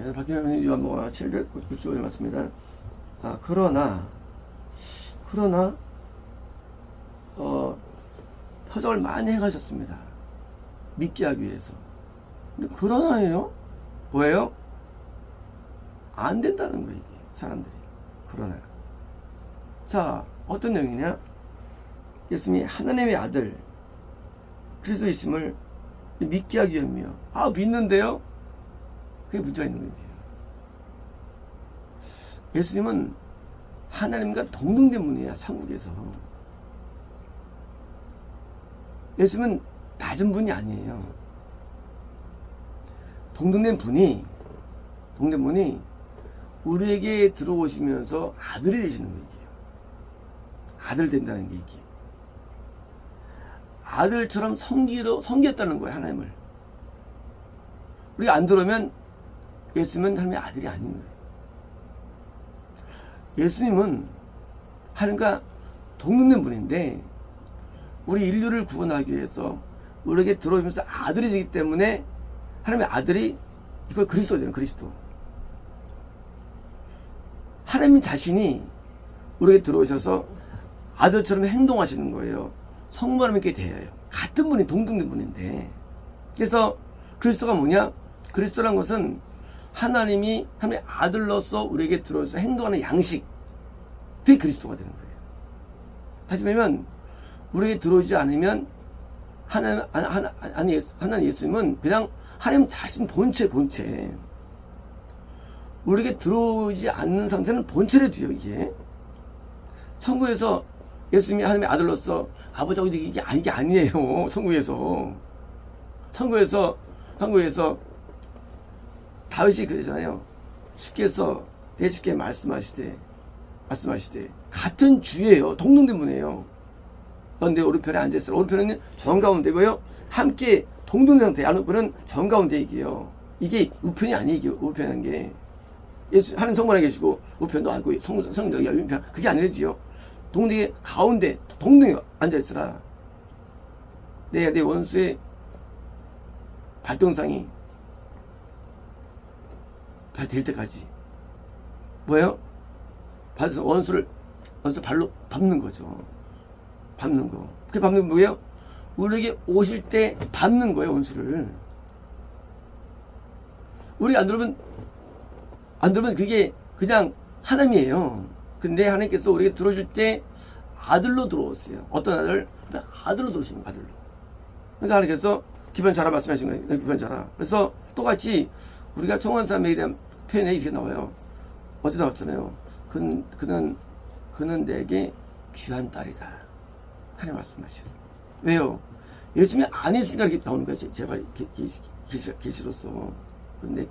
박기현 요한복음 795절 맞습니다. 그러나 표적을 많이 해가셨습니다. 믿게 하기 위해서. 근데 그러나예요? 뭐예요? 안 된다는 거예요, 이게. 사람들이. 그러나. 자, 어떤 내용이냐? 예수님이 하나님의 아들, 그리스도이심을 믿게 하기 위함이요. 믿는데요? 그게 문제가 있는 거지. 예수님은 하나님과 동등된 분이야, 천국에서. 예수님은 낮은 분이 아니에요. 동등된 분이 우리에게 들어오시면서 아들이 되시는 거예요. 아들 된다는 게 이게. 아들처럼 섬겼다는 거예요, 하나님을. 우리가 안 들어오면 예수님은 하나님의 아들이 아닌 거예요. 예수님은 하나님과 동등된 분인데 우리 인류를 구원하기 위해서 우리에게 들어오면서 아들이 되기 때문에 하나님의 아들이 이걸 그리스도가 되는 그리스도. 하나님 자신이 우리에게 들어오셔서 아들처럼 행동하시는 거예요. 성부 하나님께 대하여. 같은 분이 동등된 분인데. 그래서 그리스도가 뭐냐? 그리스도란 것은 하나님이 하나님의 아들로서 우리에게 들어오셔서 행동하는 양식. 그게 그리스도가 되는 거예요. 다시 말하면 우리에게 들어오지 않으면 하나님 예수님은 그냥 하나님 자신 본체. 우리에게 들어오지 않는 상태는 본체를 뒤요, 이게. 천국에서 예수님이 하나님의 아들로서 아버지하고 이게 아니에요. 천국에서 다윗이 그러잖아요. 주께서 내 주께 말씀하시되 같은 주예요. 동등된 분이에요. 넌 내 오른편에 앉아있으라. 오른편은 정가운데 뭐요? 함께 동등된 상태. 오른편은 정가운데 얘기해요. 이게 우편이 아니에요. 이게 우편한 게. 예수 하나님 성만에 계시고 우편도 아니고 성령이 열편 그게 아니라지요. 동등의 가운데 동등에 앉아있으라. 내 원수의 발동상이 다 될 때까지 뭐예요? 원수를 발로 밟는 거죠. 밟는 거. 그게 밟는 게 뭐예요? 우리에게 오실 때 밟는 거예요, 원수를. 우리가 안 들으면 그게 그냥 하나님이에요. 근데 하나님께서 우리에게 들어줄 때 아들로 들어오세요. 어떤 아들? 아들로 들어오시는 거예요, 아들로. 그러니까 하나님께서 기변자라 말씀하신 거예요. 기변자라. 그래서 똑같이 우리가 청원삼에 대한 표현에 이렇게 나와요. 어제 나왔잖아요. 그는 내게 귀한 딸이다. 하나님 말씀하시죠. 왜요? 예수님이 안 했으니까 이렇게 나오는 거예요. 제가 계시로서. 그는 내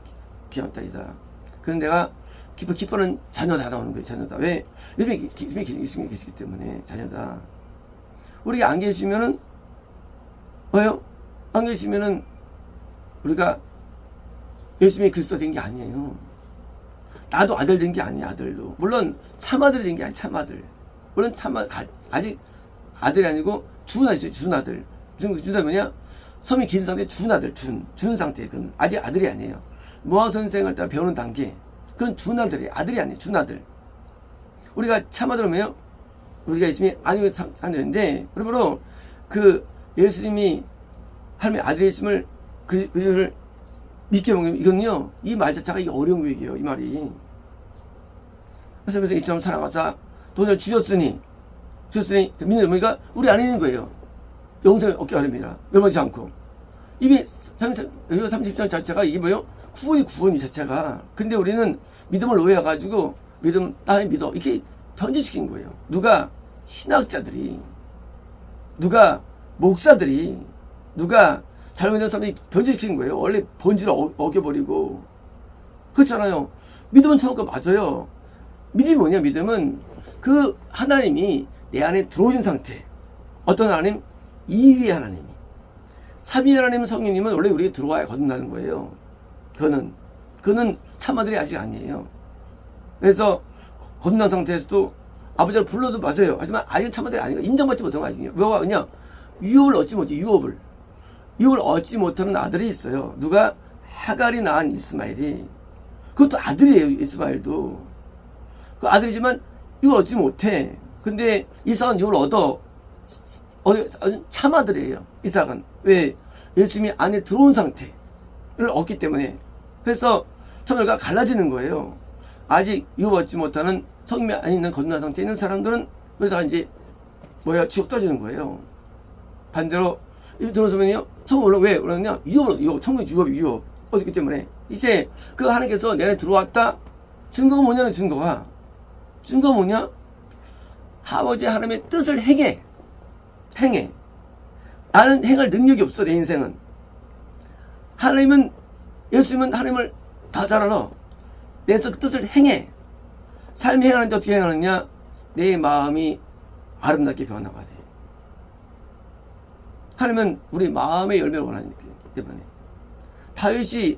귀한 딸이다. 그는 내가 기뻐하는 자녀다 나오는 거예요. 자녀다. 왜? 예수님이 계시기 때문에 자녀다. 우리가 안 계시면은 뭐요? 안 계시면은 우리가 예수님이 그리스도 된 게 아니에요. 나도 아들 된 게 아니야. 아들도. 물론 참아들이 된 게 아니야. 참아들. 물론 아직 아들이 아니고 준 아들 있어요. 준 아들. 무슨 준아들 뭐냐? 섬이 긴 상태 준 아들. 준 상태. 그건 아직 아들이 아니에요. 모아 선생을 따라 배우는 단계. 그건 준 아들이에요. 아들이 아니에요. 준 아들. 우리가 참아들은 뭐예요? 우리가 예수님이 아니고 사는데 그러므로 그 예수님이 하나님의 아들이심을 그를 믿게 먹으면 이건요, 이 말 자체가 이게 어려운 얘기예요, 이 말이. 그래서 이처럼 사랑하사 돈을 주셨으니 믿는 의미가 우리 안에 있는 거예요. 영생을 얻게 하렵니다. 멸망치 않고. 이미 30년 자체가 이게 뭐예요? 구원이 자체가. 근데 우리는 믿음을 오해해가지고 나는 믿어. 이렇게 변질시킨 거예요. 누가? 신학자들이, 누가? 목사들이, 누가? 잘못된 사람이 변질시킨 거예요. 원래 본질을 어겨버리고. 그렇잖아요. 믿음은 천국가 맞아요. 믿음이 뭐냐? 믿음은 그 하나님이 내 안에 들어오신 상태. 어떤 하나님? 이위의 하나님이. 삼위 하나님 성령님은 원래 우리에게 들어와야 거듭나는 거예요. 그는 참아들이 아직 아니에요. 그래서 거듭난 상태에서도 아버지를 불러도 맞아요. 하지만 아직 참아들이 아니고 인정받지 못한 거 아니에요. 뭐가 그냥 유업을 얻지 못해. 유업을 얻지 못하는 아들이 있어요. 누가? 하갈이 낳은 이스마엘이. 그것도 아들이에요. 이스마엘도. 그 아들이지만 이걸 얻지 못해. 근데 이삭은 이걸 참아들이에요. 이삭은. 왜? 예수님이 안에 들어온 상태를 얻기 때문에. 그래서 처음과 갈라지는 거예요. 아직 이거 얻지 못하는 성님이 안에 있는 건너한 상태에 있는 사람들은 그러다가 이제 지옥 떠지는 거예요. 반대로 이 들어서면요, 성을 왜 그러느냐? 유업, 천국 유업 어떻기 때문에 이제 그 하나님께서 내 안에 들어왔다. 증거가 뭐냐는 증거가 뭐냐? 아버지 하나님의 뜻을 행해. 나는 행할 능력이 없어. 내 인생은. 예수님은 하나님을 다 잘 알아. 내서 그 뜻을 행해. 삶이 행하는데 어떻게 행하느냐? 내 마음이 아름답게 변화가 돼. 하나님은 우리 마음의 열매를 원하기 때문에. 다윗이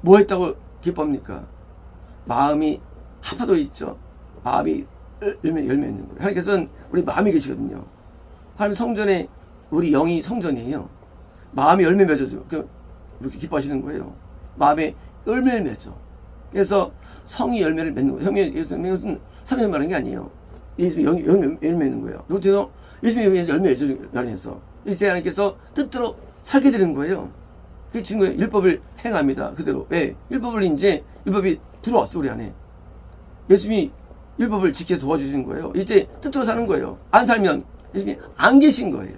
뭐 했다고 기뻐합니까? 마음이 하파도 있죠. 마음이 열매 있는 거예요. 하나님께서는 우리 마음이 계시거든요. 하나님 성전에 우리 영이 성전이에요. 마음이 열매 맺어줘. 이렇게 기뻐하시는 거예요. 마음에 열매를 맺어. 그래서 성이 열매를 맺는 거예요. 성이 예수님은 3년 말한 게 아니에요. 예수님이 열매 맺는 거예요. 그래서 예수님이 열매 맺으려서 이제 하나님께서 뜻대로 살게 되는 거예요. 그 증거에 율법을 행합니다. 그대로. 왜? 율법이 들어왔어, 우리 안에. 예수님이 율법을 지켜 도와주시는 거예요. 이제 뜻대로 사는 거예요. 안 살면 예수님이 안 계신 거예요.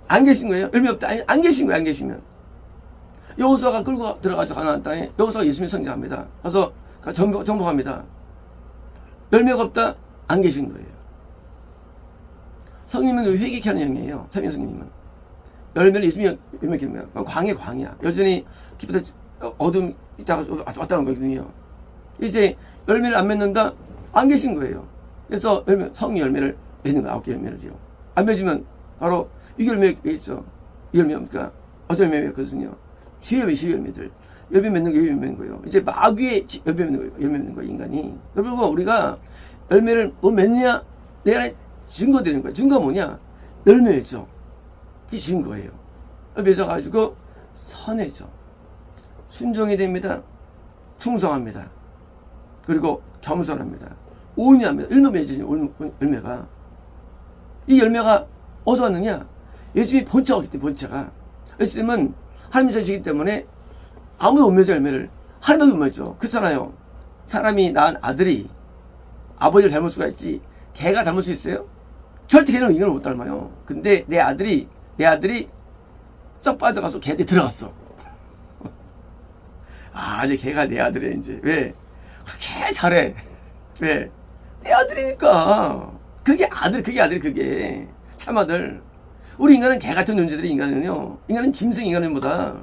안 계신 거예요? 열매 없다. 안 계신 거예요, 안 계시면. 여호수아가 끌고 들어가서 가나안 땅에 여호수아가 예수님을 성장합니다. 가서 정복합니다. 열매가 없다? 안 계신 거예요. 성님은 회개케 하는 영이에요. 참여 성님은. 열매를 예수님이 열매입니다. 광이야. 여전히 깊은 어둠 있다가 왔다는 거거든요. 이제 열매를 안 맺는다? 안 계신 거예요. 그래서 성이 열매를 맺는 거예요. 9개 열매를요. 안 맺으면 바로 이 열매겠죠. 이 열매입니까? 어떤 열매였거든요. 죄의 열매들. 열매 맺는 거예요. 이제 마귀의 열매 맺는 거예요, 인간이. 여러분, 우리가 열매를 뭐 맺냐? 내 안에 증거되는 거예요. 증거가 뭐냐? 열매죠. 이게 증거예요. 맺어가지고 선해져. 순종이 됩니다. 충성합니다. 그리고 겸손합니다. 온유합니다. 열매가. 이 열매가 어디서 왔느냐? 예수님이 본체가 왔기 때문에, 본체가. 예수님은 하나님 자식이기 때문에 아무도 못 맺어, 열매를. 하나님밖에 못 맺어. 그렇잖아요. 사람이 낳은 아들이 아버지를 닮을 수가 있지, 개가 닮을 수 있어요? 절대 개는 인간을 못 닮아요. 근데 내 아들이 썩 빠져가서 개한테 들어갔어. 이제 개가 내 아들이야, 이제. 왜? 개 잘해. 왜? 내 아들이니까. 그게 아들. 참아들. 우리 인간은 개 같은 존재들이 인간은 짐승 인간보다.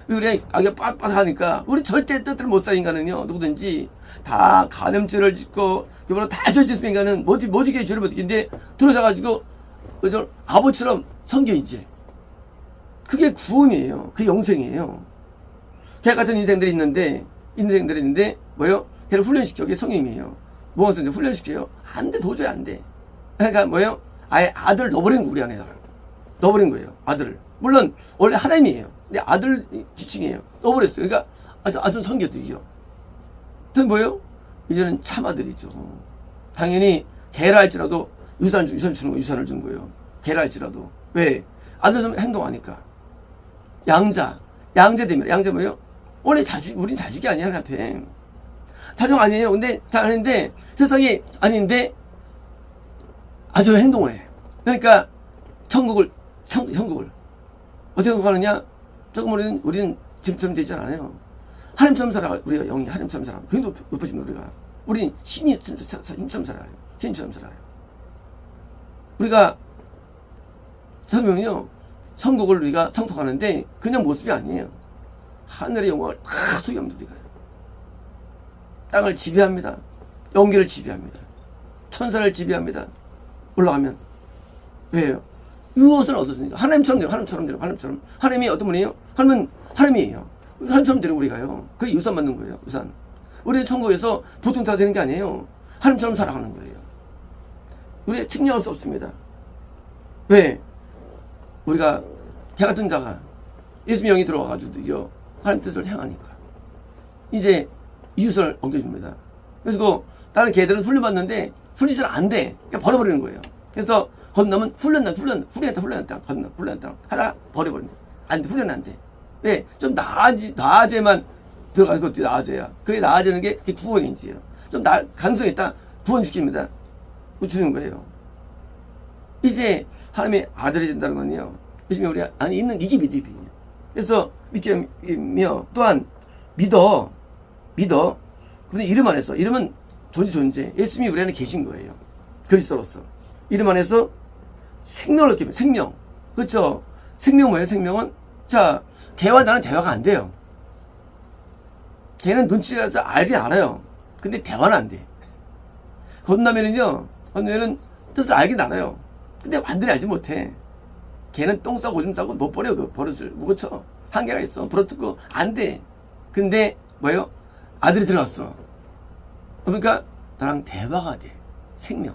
우리 아기가 빳빳하니까 우리 절대 뜻대로 못 살 인간은요, 누구든지 다 간음죄를 짓고 그보다 다 죄를 짓으면 인간은 어떻게 죄를 못 지는데 들어서가지고 아버지처럼 성겨 이제. 그게 구원이에요. 그게 영생이에요. 개 같은 인생들이 있는데 뭐요? 걔를 훈련시켜. 그게 성령이에요. 뭐가 성령 훈련시켜요? 안 돼. 도저히 안 돼. 그러니까 뭐요? 아예 아들 넣어버린 거, 우리 안에다가. 넣어버린 거예요. 아들을. 물론 원래 하나님이에요. 근데 아들 지칭이에요. 넣어버렸어요. 그러니까 아주 성교들이죠. 또 뭐예요? 이제는 참아들이죠. 당연히 개라 할지라도 유산을 주는 거예요. 개라 할지라도. 왜? 아들 좀 행동하니까. 양자 됩니다. 양자 뭐예요? 원래 우린 자식이 아니야, 하나님 앞에. 자녀가 아니에요. 근데 아닌데 세상이 아닌데 아주 행동을 해. 그러니까 천국을 어떻게 가느냐? 조금 우리는 짐처럼 되지 않아요. 하나님처럼 살아. 우리가 영이 하나님처럼 살아. 그게 높아지면 우리는 신처럼 살아요. 신처럼 살아요. 우리가 설명은요, 천국을 우리가 상속하는데 그냥 모습이 아니에요. 하늘의 영광을 다 소유합니다. 우리가 땅을 지배합니다. 영계를 지배합니다. 천사를 지배합니다. 올라가면. 왜요? 이것을 얻었으니까. 하나님처럼. 하나님이 어떤 분이에요? 하나님은 하나님이에요. 하나님처럼 되는 우리가요. 그게 유산 받는 거예요. 유산. 우리는 천국에서 보통 다 되는 게 아니에요. 하나님처럼 살아가는 거예요. 우리가 측량할 수 없습니다. 왜? 우리가 개 같은 자가 예수님의 영이 들어와가지고 하나님 뜻을 행하니까. 이제 이웃을 엉겨줍니다. 그래서 다른 개들은 훈련받는데 훈련이 잘 안 돼. 그냥 버려버리는 거예요. 그래서 건너면 훈련했다. 하다가 버려버립니다. 안 돼, 훈련 안 돼. 왜? 좀 나아져야만 들어가는 것도 나아져야. 그게 나아지는 게 구원인지요. 좀 가능성이 있다. 구원시킵니다. 주는 거예요. 이제 하나님의 아들이 된다는 건요. 요즘에 우리 안에 있는 이게 믿음이에요. 그래서 믿으며 또한 믿어. 근데 이름 안에서, 이름은 존재. 예수님이 우리 안에 계신 거예요. 그리스도로서. 이름 안에서 생명을 얻게 됩니다. 생명. 그렇죠? 생명 뭐예요? 생명은? 자, 개와 나는 대화가 안 돼요. 개는 눈치가 나서 알긴 알아요. 근데 대화는 안 돼. 건너면은 뜻을 알긴 알아요. 근데 완전히 알지 못해. 걔는 똥 싸고 오줌 싸고 못 버려, 그 버릇을. 뭐, 그쵸? 한계가 있어. 부러뜨고, 안 돼. 근데, 뭐예요? 아들이 들어왔어. 그러니까, 나랑 대화가 돼. 생명.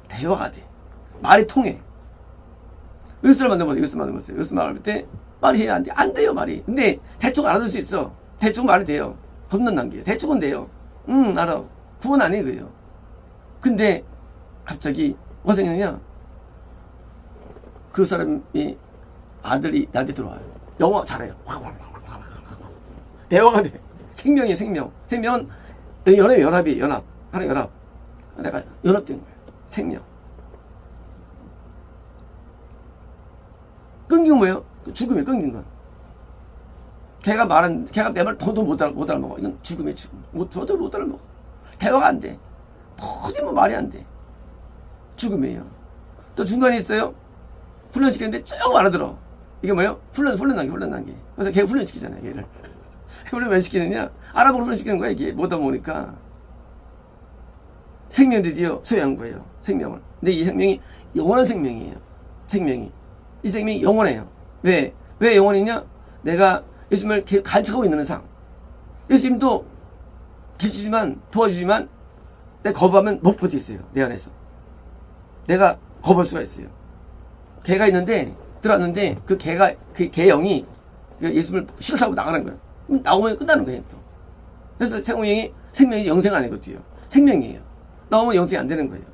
대화가 돼. 말이 통해. 이웃을 만나보세요. 이웃을 만날 때, 말이 해야 안 돼. 안 돼요, 말이. 근데, 대충 알아들 수 있어. 대충 말이 돼요. 건넌 게. 대충은 돼요. 알아. 구원 아니에요. 근데, 갑자기, 뭐가 생기느냐? 그 사람이 아들이 나한테 들어와요. 영어 잘해요. 대화가 돼. 생명이에요, 생명. 생명은 연합이에요, 연합. 하나의 연합. 내가 연합된 거예요. 생명. 끊긴 뭐예요? 죽음이에요, 끊긴 건. 걔가 내 말 더도 못 알아먹어. 이건 죽음이에요, 죽음. 더도 못 알아먹어. 대화가 안 돼. 도저히 말이 안 돼. 죽음이에요. 또 중간에 있어요. 훈련시키는데 쭉 알아들어. 이게 뭐예요? 훈련단계. 그래서 걔 훈련시키잖아요, 걔를. 훈련 왜 시키느냐? 알아보고 훈련시키는 거야, 이게. 못하다 보니까. 생명 드디어 소유한 거예요, 생명을. 근데 이 생명이 영원한 생명이에요. 생명이. 이 생명이 영원해요. 왜 영원이냐? 내가 예수님을 가르쳐가고 있는 이상. 예수님도 계시지만, 도와주지만, 내가 거부하면 못 버티겠어요, 내 안에서. 내가 거부할 수가 있어요. 개가 있는데, 들어왔는데, 그 개 영이 예수님을 싫다고 나가는 거예요. 그럼 나오면 끝나는 거예요, 또. 그래서 생명이 영생 아니거든요. 생명이에요. 나오면 영생이 안 되는 거예요.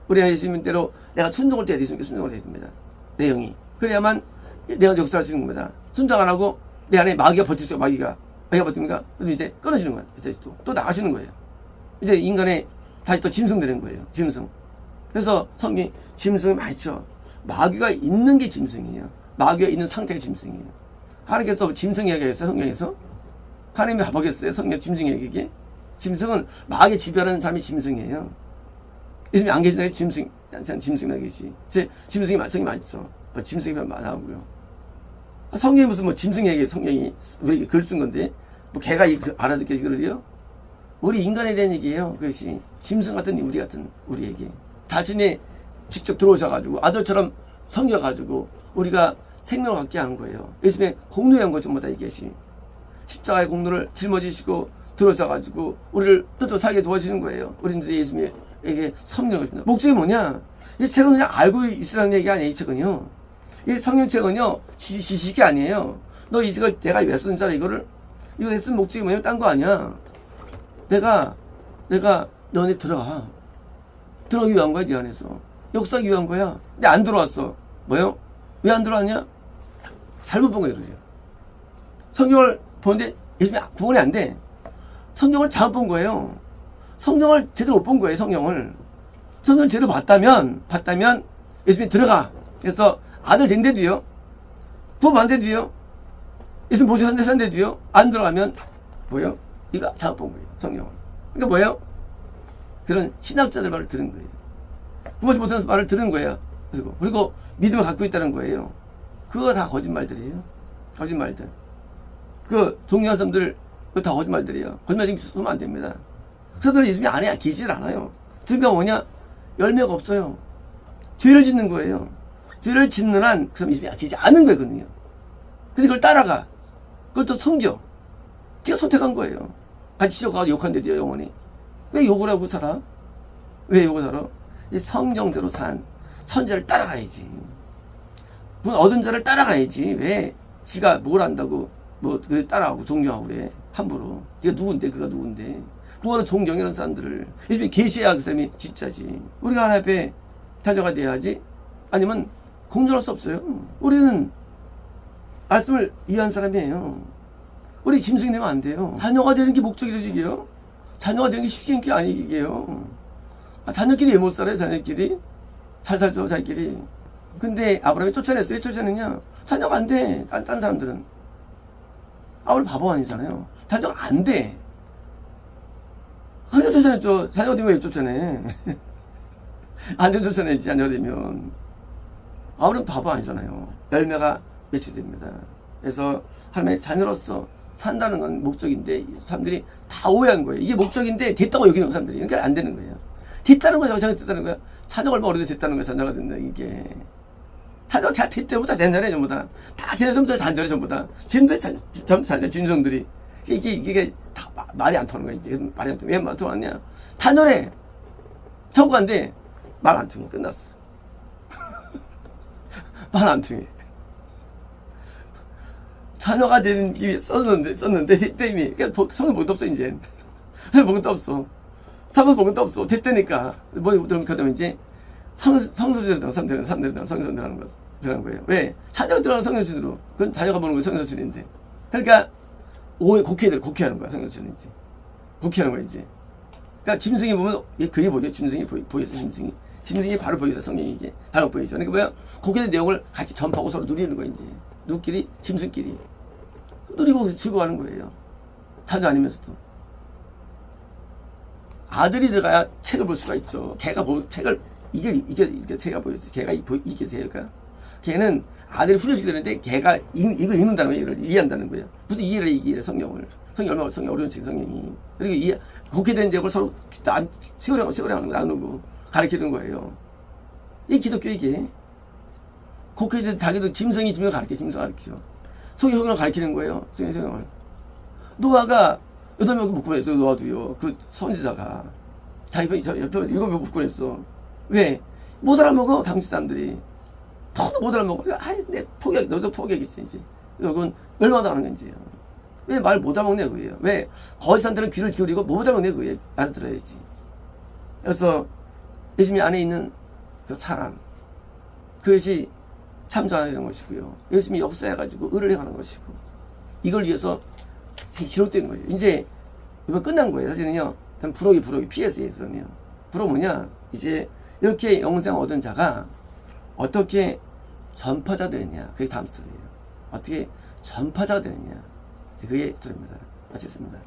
우리 예수님대로 내가 순종을 해야 돼, 예수님께 순종을 해야 됩니다. 내 영이. 그래야만 내가 역사할 수 있는 겁니다. 순종 안 하고 내 안에 마귀가 버티죠, 마귀가 버팁니까? 그럼 이제 끊어지는 거예요. 다시 또 나가시는 거예요. 이제 인간의 다시 또 짐승되는 거예요. 짐승. 그래서 성경이 짐승이 많죠. 마귀가 있는 게 짐승이에요. 마귀가 있는 상태가 짐승이에요. 하나님께서 짐승 얘기했어요, 성경에서? 하나님이 가보겠어요, 성경 짐승 얘기에? 짐승은 마귀 지배하는 사람이 짐승이에요. 예수님이 안 계시나요? 짐승이나 계시. 짐승이 많죠. 짐승이 많아고요. 성경이 무슨 짐승 얘기예요, 성경이. 우리 글 쓴 건데. 개가 알아듣게 그러려? 우리 인간에 대한 얘기예요, 그것이. 짐승 같은 우리에게. 자신이 직접 들어오셔가지고, 아들처럼 섬겨가지고, 우리가 생명을 갖게 하는 거예요. 예수님의 공로한 것 전부 다 이것이. 십자가의 공로를 짊어지시고, 들어오셔가지고, 우리를 뜻대로 살게 도와주는 거예요. 우리들이 예수님에게 섬기는 것입니다. 목적이 뭐냐? 이 책은 그냥 알고 있으라는 얘기가 아니에요, 이 책은요. 이 성경책은요, 지식이 아니에요. 너 이 책을 내가 왜 쓰는 줄 알아, 이거 쓴 목적이 뭐냐면 딴 거 아니야. 내가 너네 들어가기 위한 거야, 네 안에서. 역사하기 위한 거야. 근데 안 들어왔어. 뭐요? 왜 안 들어왔냐? 잘못 본 거예요, 그러죠. 성경을 보는데 예수님이 구원이 안 돼. 성경을 잘못 본 거예요. 성경을 제대로 못 본 거예요, 성경을 제대로 봤다면 예수님이 들어가. 그래서 아들 된데도요, 구원 안 된데도요, 예수님 모세 산데도요, 안 들어가면 뭐예요? 이거 잘못 본 거예요, 성경을. 그러니까 뭐예요? 그런 신학자들 말을 들은 거예요. 구원지 못하는 말을 들은 거예요. 그리고 믿음을 갖고 있다는 거예요. 그거 다 거짓말들이에요. 거짓말들. 그 종교한 사람들 그거 다 거짓말들이에요. 거짓말 지금 쓰면 안 됩니다. 그 사람들은 예수님이 안에 계시질 않아요. 증거가 뭐냐? 열매가 없어요. 죄를 짓는 거예요. 죄를 짓는 한 그 사람 예수님이 계시지 않은 거거든요. 근데 그걸 따라가. 그걸 또 섬겨. 제가 선택한 거예요. 같이 지어가서 욕한대도요, 영원히. 왜 욕을 하고 살아? 왜 욕을 살아? 이 성경대로 산 선자를 따라가야지. 얻은 자를 따라가야지. 왜 지가 뭘 안다고 따라하고 존경하고 그래. 함부로. 네가 누군데, 그가 누군데. 그거는 존경이라는 사람들을. 예수님이 계시해야 그 사람이 진짜지. 우리가 하나님 앞에 자녀가 돼야지. 아니면 공존할 수 없어요. 우리는 말씀을 이해한 사람이에요. 우리 짐승이 되면 안 돼요. 자녀가 되는 게 목적이라도 이게요. 자녀가 되는 게 쉽게 게 아니게요. 자녀끼리 왜 못 살아요? 자녀끼리 잘 살죠, 자기끼리. 근데 아브라함이 쫓아냈어요. 왜 쫓아냈냐? 자녀가 안 돼. 딴 사람들은. 아브라함 바보 아니잖아요. 자녀가 안 돼. 그래서 쫓아냈죠. 자녀가 되면 왜 쫓아내? 안 되면 쫓아내지, 자녀가 되면. 아브라함 바보 아니잖아요. 열매가 맺히게 됩니다. 그래서 하나님의 자녀로서 산다는 건 목적인데 사람들이 다 오해한 거예요. 이게 목적인데 됐다고 여기는 사람들이. 그러니까 안 되는 거예요. 됐다는 거죠. 자녀가 됐다는 거야. 자녀가 얼마 오래돼서 됐다는 거야. 자녀가 된다 이게. 자녀가 다 됐다보다 옛날에 전부 다. 다 걔네들부터 잔절이 전부 다. 지금도 잔절 진성들이. 이게 다 말이 안 통하는 거야. 이제 말이 안 통해. 왜 말 통하냐? 자녀래. 천국 간데 말 안 통해. 끝났어. 말 안 통해. 자녀가 되는 게 썼는데 됐대 이미. 그러니까 성경 본 것도 없어 이제. 성경 본 것도 없어. 사본 본 것도 없어. 됐다니까. 그러면 이제 성소진으로 들어가는 거예요. 왜? 자녀가 들어가는 성소진으로. 그건 자녀가 보는 거예요. 성소진인데. 그러니까 곡해하는 거야. 성소진은 이제. 곡해하는 거야 이제. 그러니까 짐승이 보면 그게 보여. 짐승이 보여서 짐승이. 짐승이 바로 보여서 성경이 이제 바로 보이죠. 그러니까 뭐야? 곡해된 내용을 같이 전파하고 서로 누리는 거야 이제. 누구끼리? 짐승끼리. 누리고 즐거워하는 거예요. 자녀 아니면서도. 아들이 들어가야 책을 볼 수가 있죠. 걔가 책을, 이게 제가 보였어요. 걔가 이게 제가. 걔는 아들이 훈련시켜야 되는데 걔가 이거 읽는다는 거예요. 이걸 이해한다는 거예요. 무슨 이해를 이해해, 성경을. 성경이 얼마나 어려운 책, 성경이. 그리고 곡해된 내용을 서로 시골에 나누고 가르치는 거예요. 이 기독교 이게. 곡해된 자기도 짐승을 가르쳐, 짐승을 가르쳐. 성경을 가르치는 거예요. 성경을. 노아가 8명 못 구원했어요. 노아도요. 그 선지자가. 자기 옆에 7명 못 구원했어. 왜? 못 알아먹어. 당시 사람들이. 더도 못 알아먹어. 너도 포기하겠지, 이제. 이건 얼마나 하는 건지요. 왜 말 못 알아먹냐, 그거예요. 왜? 거짓 사람들은 귀를 기울이고 못 알아먹냐, 그거예요. 알아들어야지. 그래서 예수님 안에 있는 그 사람. 그것이 참조하는 것이고요. 예수님이 역사해가지고 의를 행하는 것이고. 이걸 위해서 기록된 거예요. 이제 이번 끝난 거예요. 사실은요. 부록이 PS에서는요. 부록 뭐냐? 이제 이렇게 영생 얻은 자가 어떻게 전파자 되느냐. 그게 다음 스토리예요. 어떻게 전파자가 되느냐. 그게 스토리입니다. 마치겠습니다.